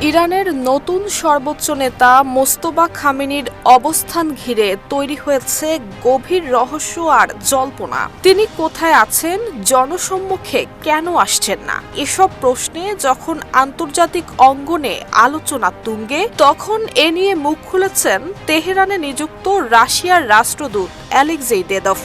ইরানের নতুন সর্বোচ্চ নেতা মোস্তফা খামেনির অবস্থান ঘিরে তৈরি হয়েছে গভীর রহস্য আর জল্পনা। তিনি কোথায় আছেন, জনসম্মুখে কেন আসছেন না, এসব প্রশ্নে যখন আন্তর্জাতিক অঙ্গনে আলোচনা তুঙ্গে, তখন এ নিয়ে মুখ খুলেছেন তেহরানে নিযুক্ত রাশিয়ার রাষ্ট্রদূত অ্যালেক্সেই দেদভ।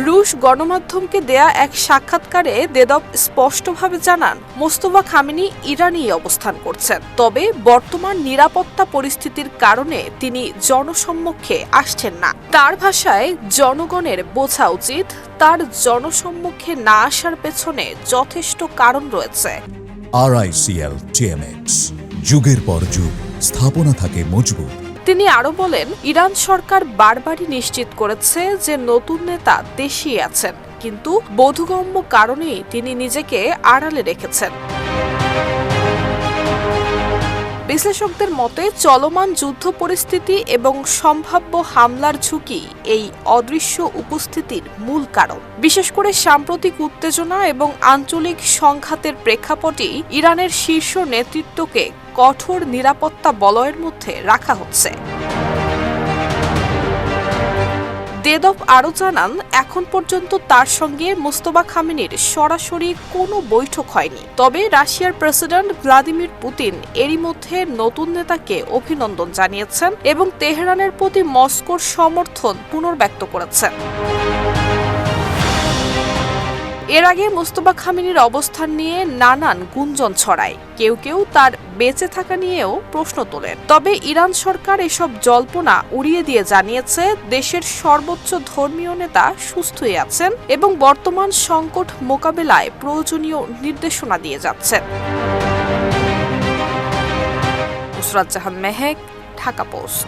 রুশ গণমাধ্যমকে দেয়া এক সাক্ষাৎকারে দেদভ স্পষ্টভাবে জানান, মোস্তফা খামেনি ইরানেই অবস্থান করছেন, তবে বর্তমান নিরাপত্তা পরিস্থিতির কারণে তিনি জনসম্মুখে আসছেন না। তার ভাষায়, জনগণের বোঝা উচিত তার জনসম্মুখে না আসার পেছনে যথেষ্ট কারণ রয়েছে। RICL TMX, যুগের পর যুগ স্থাপনা থাকে মজবুত। তিনি আরো বলেন, ইরান সরকার বারবারই নিশ্চিত করেছে যে নতুন নেতা দেশেই আছেন, কিন্তু বোধগম্য কারণেই তিনি নিজেকে আড়ালে রেখেছেন। বিশ্লেষকদের মতে, চলমান যুদ্ধ পরিস্থিতি এবং সম্ভাব্য হামলার ঝুঁকি এই অদৃশ্য উপস্থিতির মূল কারণ। বিশেষ করে সাম্প্রতিক উত্তেজনা এবং আঞ্চলিক সংঘাতের প্রেক্ষাপটেই ইরানের শীর্ষ নেতৃত্বকে কঠোর নিরাপত্তা বলয়ের মধ্যে রাখা হচ্ছে। দেদভ আরও জানান, এখন পর্যন্ত তার সঙ্গে মোস্তফা খামেনির সরাসরি কোনো বৈঠক হয়নি, তবে রাশিয়ার প্রেসিডেন্ট ভ্লাদিমির পুতিন এরই মধ্যে নতুন নেতাকে অভিনন্দন জানিয়েছেন এবং তেহরানের প্রতি মস্কোর সমর্থন পুনর্ব্যক্ত করেছেন। এর আগে মোস্তফা খামেনির অবস্থান নিয়ে নানান গুঞ্জন ছড়ায়, কেউ কেউ তার বেঁচে থাকা নিয়েও প্রশ্ন তোলেন। তবে ইরান সরকার এসব জল্পনা উড়িয়ে দিয়ে জানিয়েছে, দেশের সর্বোচ্চ ধর্মীয় নেতা সুস্থই আছেন এবং বর্তমান সংকট মোকাবেলায় প্রয়োজনীয় নির্দেশনা দিয়ে যাচ্ছেন। নুসরাত জাহান মেহেক, ঢাকা পোস্ট।